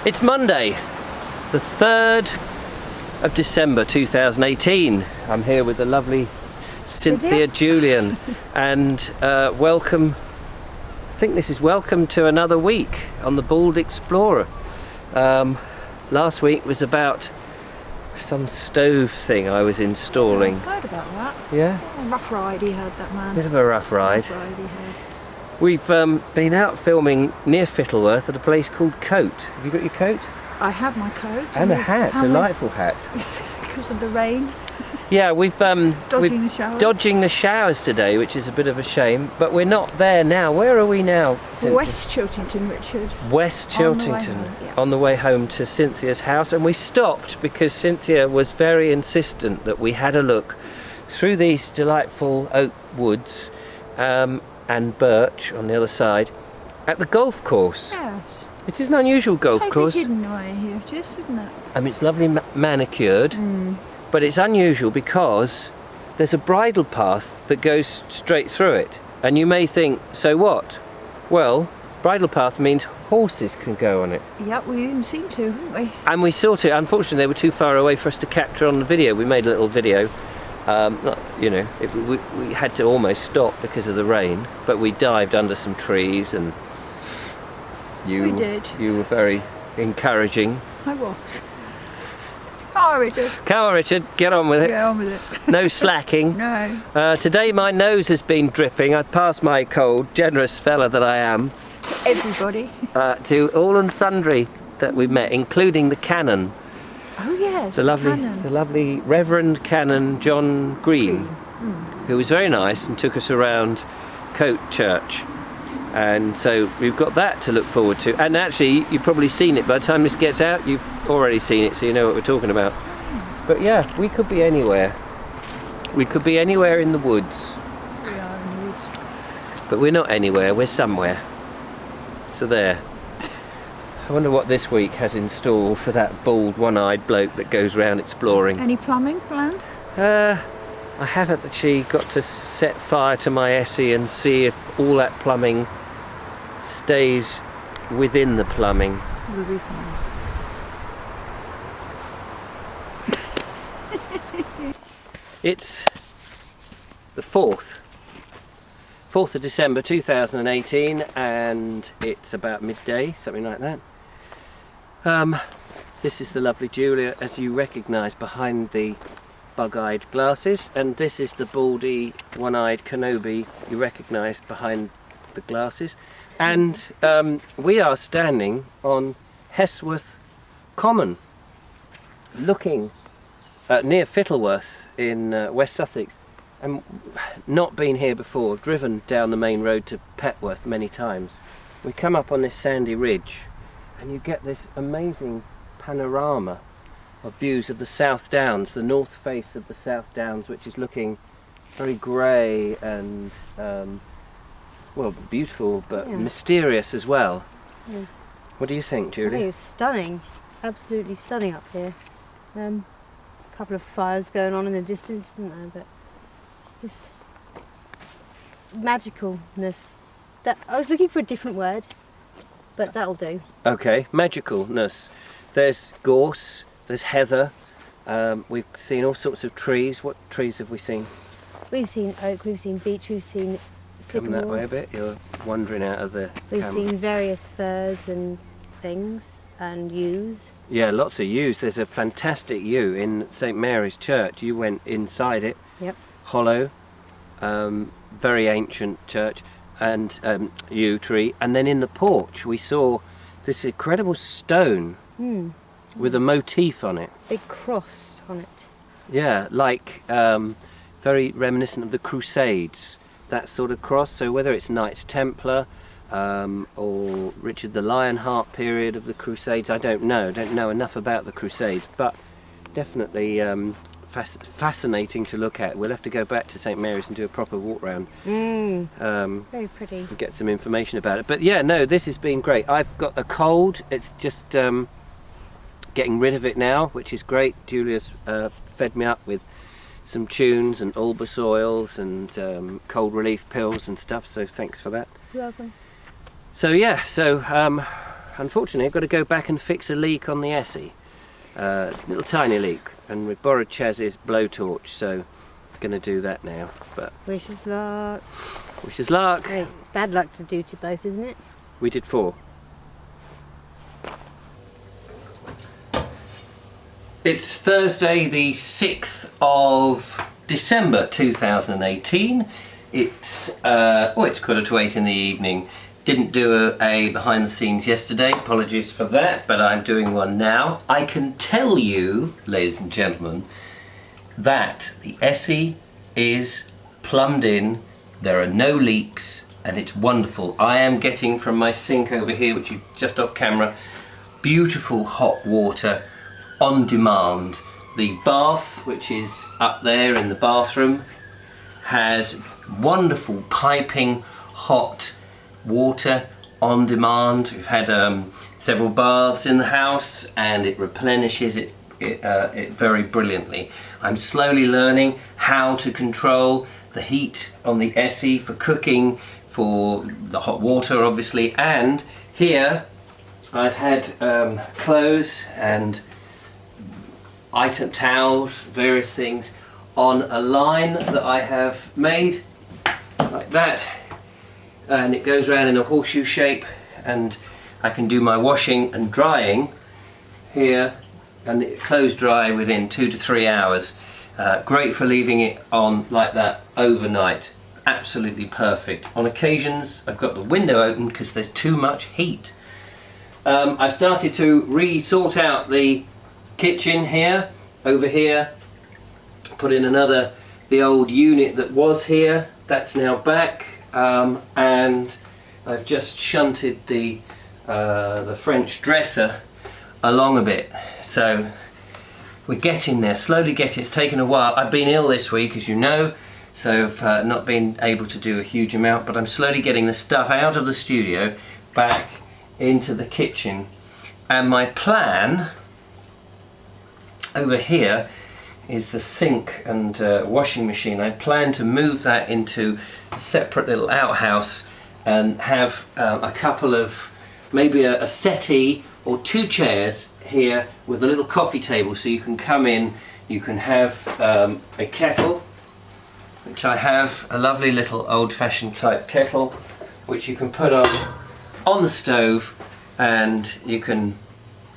It's Monday, the 3rd of December 2018. I'm here with the lovely Cynthia Julian and welcome, I think this is welcome to another week on the Bald Explorer. Last week was about some stove thing I was installing. I've heard about that. Yeah? Oh, rough ride he had, that man. Bit of a rough ride. Rough ride he had. We've been out filming near Fittleworth at a place called Coat. Have you got your coat? I have my coat. And a hat, delightful hat. Because of the rain. Yeah, we've Dodging the showers. Dodging the showers today, which is a bit of a shame. But we're not there now. Where are we now, Cynthia? West Chiltington, Richard. West Chiltington, on the way home to Cynthia's house, and we stopped because Cynthia was very insistent that we had a look through these delightful oak woods and birch on the other side at the golf course. Yes. It is an unusual golf course. It's hidden away here, just, isn't it? I mean, it's lovely manicured, but it's unusual because there's a bridle path that goes straight through it. And you may think, so what? Well, bridle path means horses can go on it. Yep, we didn't seem to, haven't we? And we saw it. Unfortunately, they were too far away for us to capture on the video. We made a little video. We had to almost stop because of the rain, but we dived under some trees and We did. You were very encouraging. I was. Come on, Richard. Come on, Richard, get on with it. Get on with it. No slacking. No. Today my nose has been dripping. I passed my cold, generous fella that I am. Everybody. To all and sundry that we met, including the Canon. Oh yes, the lovely Reverend Canon John Green, who was very nice and took us around Coat Church. And so we've got that to look forward to. And actually, you've probably seen it by the time this gets out. You've already seen it, so you know what we're talking about. But yeah, we could be anywhere. We could be anywhere in the woods. We are in the woods. But we're not anywhere, we're somewhere. So there. I wonder what this week has in store for that bald, one-eyed bloke that goes round exploring. Any plumbing planned? I haven't actually got to set fire to my Esse and see if all that plumbing stays within the plumbing. Will be fine. It's the 4th of December 2018, and it's about midday, something like that. This is the lovely Julia, as you recognise, behind the bug-eyed glasses, and this is the baldy, one-eyed Kenobi you recognise behind the glasses. And we are standing on Chesswood Common, looking near Fittleworth in West Sussex, and not been here before, driven down the main road to Petworth many times. We come up on this sandy ridge and you get this amazing panorama of views of the South Downs, the north face of the South Downs, which is looking very grey and well, beautiful but mysterious as well. Yes. What do you think, Julie? I think it's stunning, absolutely stunning up here. A couple of fires going on in the distance, isn't there? But it's just magicalness. That I was looking for a different word, but that'll do. Okay, magicalness. There's gorse, there's heather. We've seen all sorts of trees. What trees have we seen? We've seen oak, we've seen beech, we've seen sycamore. Coming that way a bit. You're wandering out of the We've camera. seen various firs and things and yews. Yeah, lots of yews. There's a fantastic yew in St Mary's Church. You went inside it. Yep. Hollow, very ancient church, and yew tree. And then in the porch we saw this incredible stone with a motif on it. Big cross on it. Yeah, like very reminiscent of the Crusades, that sort of cross. So whether it's Knights Templar or Richard the Lionheart period of the Crusades, I don't know enough about the Crusades, but definitely fascinating to look at. We'll have to go back to St Mary's and do a proper walk round. Very pretty. And get some information about it. But yeah, no, this has been great. I've got a cold. It's just getting rid of it now, which is great. Julia's fed me up with some tunes and Albus oils and cold relief pills and stuff, so thanks for that. You're welcome. So yeah, so unfortunately I've got to go back and fix a leak on the Esse. Little tiny leak, and we borrowed Chaz's blowtorch, so I'm going to do that now. But Wish us luck. wish us luck. Hey, it's bad luck to do to both, isn't it? We did 4. It's Thursday the 6th of December 2018. It's it's 7:45 in the evening. Didn't do a behind the scenes yesterday, apologies for that, but I'm doing one now. I can tell you, ladies and gentlemen, that the Esse is plumbed in, there are no leaks, and it's wonderful. I am getting from my sink over here, which is just off camera, beautiful hot water on demand. The bath, which is up there in the bathroom, has wonderful piping hot water on demand. We've had several baths in the house, and it replenishes it very brilliantly. I'm slowly learning how to control the heat on the Esse for cooking, for the hot water obviously, and here I've had clothes and item towels, various things, on a line that I have made like that, and it goes around in a horseshoe shape, and I can do my washing and drying here, and the clothes dry within 2 to 3 hours. Great for leaving it on like that overnight. Absolutely perfect. On occasions I've got the window open because there's too much heat. I've started to sort out the kitchen here, over here, put in the old unit that was here, that's now back, and I've just shunted the French dresser along a bit, so we're getting there, slowly getting. It's taken a while. I've been ill this week, as you know, so I've not been able to do a huge amount, but I'm slowly getting the stuff out of the studio back into the kitchen, and my plan over here is the sink and washing machine. I plan to move that into a separate little outhouse and have a couple of, maybe a settee or 2 chairs here with a little coffee table, so you can come in, you can have a kettle, which I have, a lovely little old-fashioned type kettle, which you can put on the stove, and you can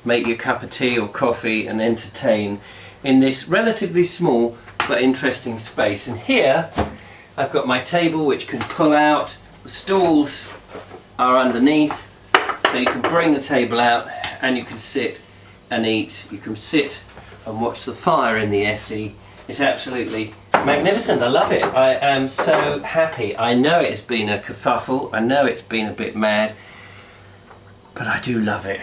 make your cup of tea or coffee and entertain in this relatively small but interesting space. And here I've got my table, which can pull out. The stools are underneath, so you can bring the table out and you can sit and eat. You can sit and watch the fire in the Esse. It's absolutely magnificent. I love it. I am so happy. I know it's been a kerfuffle, I know it's been a bit mad, but I do love it.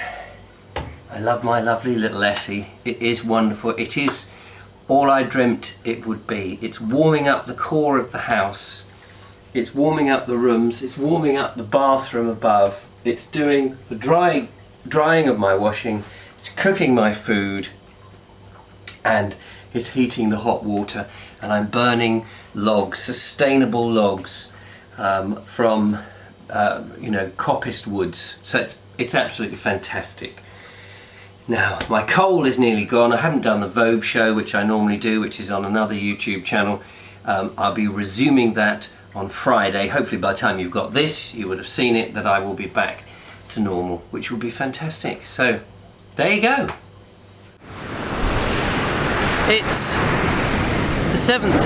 I love my lovely little Esse. It is wonderful. It is all I dreamt it would be. It's warming up the core of the house. It's warming up the rooms. It's warming up the bathroom above. It's doing the drying of my washing. It's cooking my food. And it's heating the hot water. And I'm burning logs, sustainable logs, from coppiced woods. So it's absolutely fantastic. Now, my coal is nearly gone. I haven't done the Vobes show, which I normally do, which is on another YouTube channel. I'll be resuming that on Friday. Hopefully by the time you've got this, you would have seen it, that I will be back to normal, which will be fantastic. So, there you go. It's the 7th.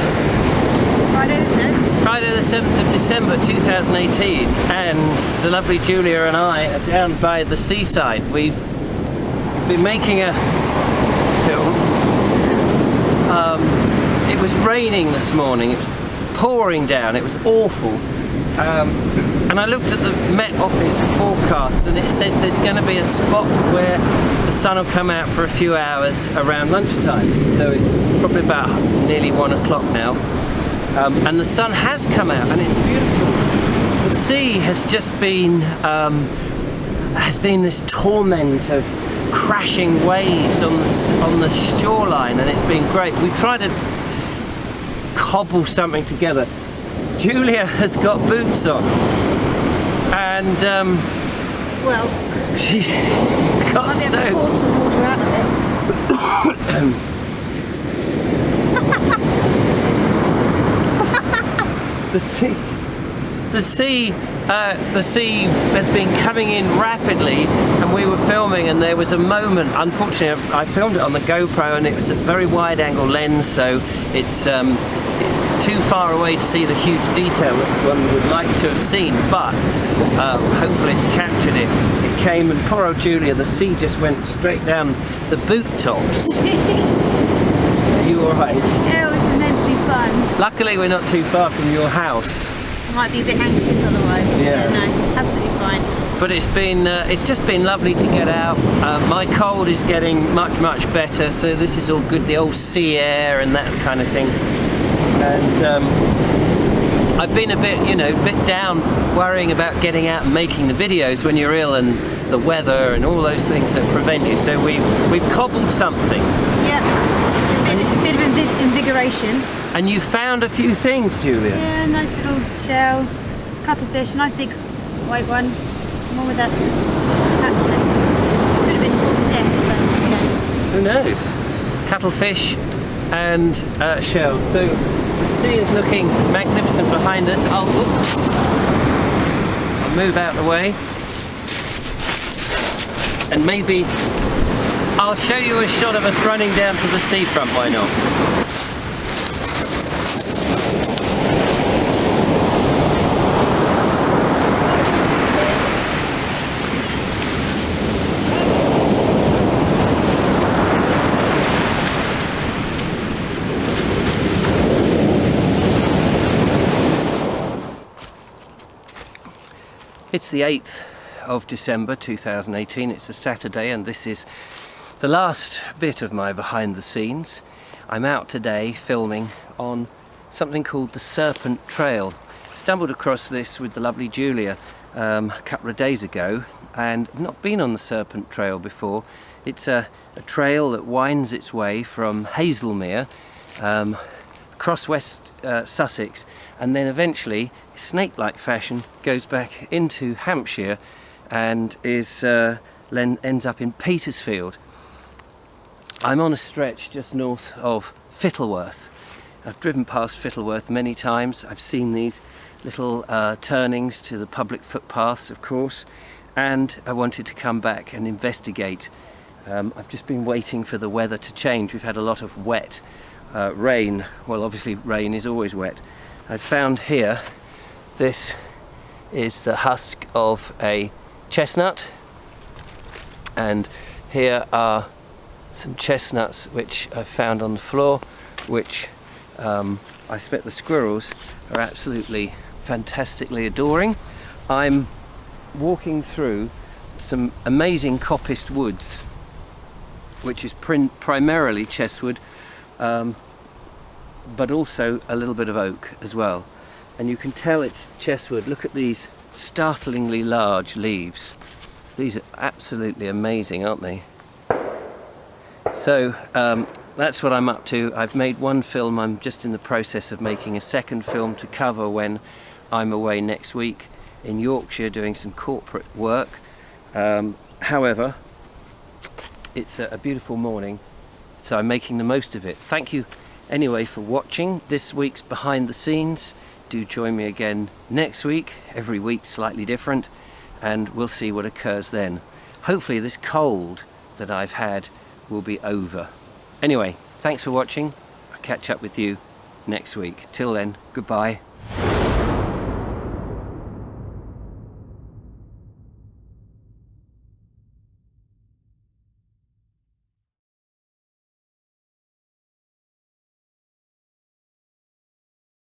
Friday the 7th of December 2018, and the lovely Julia and I are down by the seaside. We've been making a film. It was raining this morning, it was pouring down, it was awful, and I looked at the Met Office forecast and it said there's going to be a spot where the sun will come out for a few hours around lunchtime, so it's probably about nearly 1 o'clock now, and the sun has come out and it's beautiful. The sea has just been this torment of crashing waves on the shoreline, and it's been great. We've tried to cobble something together. Julia has got boots on, and Well, She got I'll be able to so... pour some water out of The sea has been coming in rapidly, and we were filming, and there was a moment, unfortunately I filmed it on the GoPro and it was a very wide angle lens, so it's too far away to see the huge detail that one would like to have seen, but hopefully it's captured it. It came, and poor old Julia, the sea just went straight down the boot tops. Are you alright? Yeah, it was immensely fun. Luckily we're not too far from your house. Might be a bit anxious otherwise. Yeah. No, absolutely fine. But it's just been lovely to get out. My cold is getting much better, so this is all good. The old sea air and that kind of thing. And I've been a bit, a bit down, worrying about getting out and making the videos when you're ill, and the weather and all those things that prevent you. So we've cobbled something. Yeah, a bit of invigoration. And you found a few things, Julia. Yeah, nice little shell, cuttlefish, nice big white one. One with that. Could have been caught in death, but who knows? Who knows? Cuttlefish and shells. So the sea is looking magnificent behind us. I'll move out the way, and maybe I'll show you a shot of us running down to the seafront. Why not? It's the 8th of December 2018, it's a Saturday, and this is the last bit of my behind the scenes. I'm out today filming on something called the Serpent Trail. I stumbled across this with the lovely Julia a couple of days ago, and I've not been on the Serpent Trail before. It's a trail that winds its way from Hazelmere across West Sussex, and then eventually, snake-like fashion, goes back into Hampshire and ends up in Petersfield. I'm on a stretch just north of Fittleworth. I've driven past Fittleworth many times. I've seen these little turnings to the public footpaths, of course, and I wanted to come back and investigate. I've just been waiting for the weather to change. We've had a lot of wet rain. Well, obviously rain is always wet. I found here, this is the husk of a chestnut, and here are some chestnuts which I found on the floor, which I expect the squirrels are absolutely fantastically adoring. I'm walking through some amazing coppiced woods, which is primarily Chesswood, but also a little bit of oak as well. And you can tell it's Chesswood. Look at these startlingly large leaves. These are absolutely amazing, aren't they? So that's what I'm up to. I've made one film. I'm just in the process of making a second film to cover when I'm away next week in Yorkshire doing some corporate work. However, it's a beautiful morning, so I'm making the most of it. Thank you anyway for watching this week's behind the scenes. Do join me again next week. Every week slightly different, and we'll see what occurs then. Hopefully this cold that I've had will be over. Anyway, thanks for watching. I'll catch up with you next week. Till then, goodbye.